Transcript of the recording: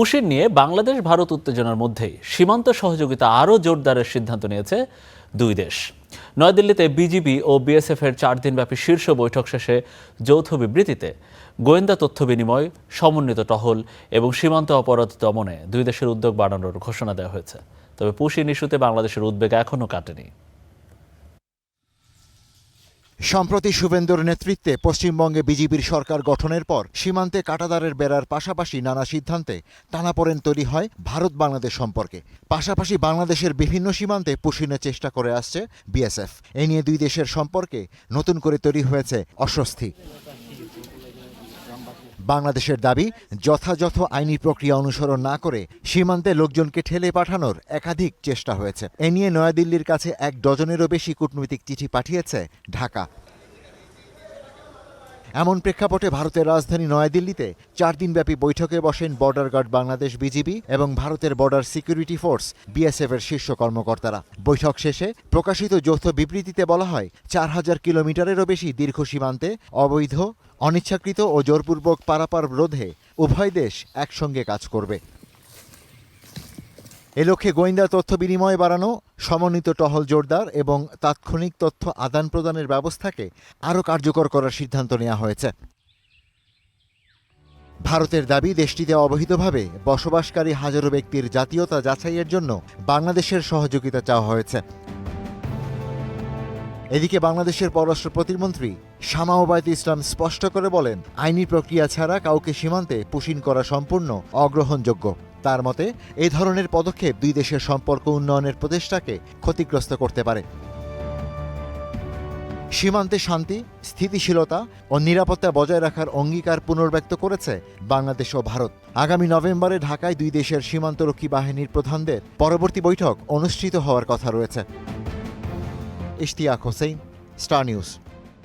Push in নিয়ে বাংলাদেশ ভারত উত্তেজনার মধ্যেই সীমান্ত সহযোগিতা আরও জোরদারের সিদ্ধান্ত নিয়েছে দুই দেশ। নয়াদিল্লিতে বিজিবি ও বিএসএফ এর 4 দিনব্যাপী শীর্ষ বৈঠক শেষে যৌথ বিবৃতিতে গোয়েন্দা তথ্য বিনিময়, সমন্বিত টহল এবং সীমান্ত অপরাধ দমনে দুই দেশের উদ্যোগ বাড়ানোর ঘোষণা দেওয়া হয়েছে। তবে পুশিন ইস্যুতে বাংলাদেশের উদ্বেগ এখনও কাটেনি। সম্প্রতি শুভেন্দুর নেতৃত্বে পশ্চিমবঙ্গে বিজিবির সরকার গঠনের পর সীমান্তে কাঁটাতারের বেড়ার পাশাপাশি নানা সিদ্ধান্তে টানাপোড়েন তৈরি হয় ভারত বাংলাদেশ সম্পর্কে। পাশাপাশি বাংলাদেশের বিভিন্ন সীমান্তে পুশিনের চেষ্টা করে আসছে বিএসএফ। এ নিয়ে দুই দেশের সম্পর্কে নতুন করে তৈরি হয়েছে অস্বস্তি। বাংলাদেশের দাবি, যথাযথ আইনি প্রক্রিয়া অনুসরণ না করে সীমান্তে লোকজনকে ঠেলে পাঠানোর একাধিক চেষ্টা হয়েছে। এ নিয়ে নয়াদিল্লির কাছে 1 ডজনেরও বেশি কূটনৈতিক চিঠি পাঠিয়েছে ঢাকা। এমন প্রেক্ষাপটে ভারতের রাজধানী নয়াদিল্লিতে 4 দিনব্যাপী বৈঠকে বসেন বর্ডার গার্ড বাংলাদেশ বিজিবি এবং ভারতের বর্ডার সিকিউরিটি ফোর্স বিএসএফ এর শীর্ষ কর্মকর্তারা। বৈঠক শেষে প্রকাশিত যৌথ বিবৃতিতে বলা হয়, 4000 কিলোমিটারেরও বেশি দীর্ঘ সীমান্তে অবৈধ, অনিচ্ছাকৃত ও জোরপূর্বক পারাপার রোধে উভয় দেশ একসঙ্গে কাজ করবে। এ লক্ষ্যে গোয়েন্দা তথ্য বিনিময় বাড়ানো, সমন্বিত টহল জোরদার এবং তাৎক্ষণিক তথ্য আদান প্রদানের ব্যবস্থাকে আরও কার্যকর করার সিদ্ধান্ত নেওয়া হয়েছে। ভারতের দাবি, দেশটিতে অবৈধভাবে বসবাসকারী হাজারো ব্যক্তির জাতীয়তা যাচাইয়ের জন্য বাংলাদেশের সহযোগিতা চাওয়া হয়েছে। এদিকে বাংলাদেশের পররাষ্ট্র প্রতিমন্ত্রী শামা ওবায়দ ইসলাম স্পষ্ট করে বলেন, আইনি প্রক্রিয়া ছাড়া কাউকে সীমান্তে পুশিন করা সম্পূর্ণ অগ্রহণযোগ্য। তার মতে, এই ধরনের পদক্ষেপ দুই দেশের সম্পর্ক উন্নয়নের প্রচেষ্টাকে ক্ষতিগ্রস্ত করতে পারে। সীমান্তে শান্তি, স্থিতিশীলতা ও নিরাপত্তা বজায় রাখার অঙ্গীকার পুনর্ব্যক্ত করেছে বাংলাদেশ ও ভারত। আগামী নভেম্বরে ঢাকায় দুই দেশের সীমান্তরক্ষী বাহিনীর প্রধানদের পরবর্তী বৈঠক অনুষ্ঠিত হওয়ার কথা রয়েছে। Ishtiaq Hossain, star news.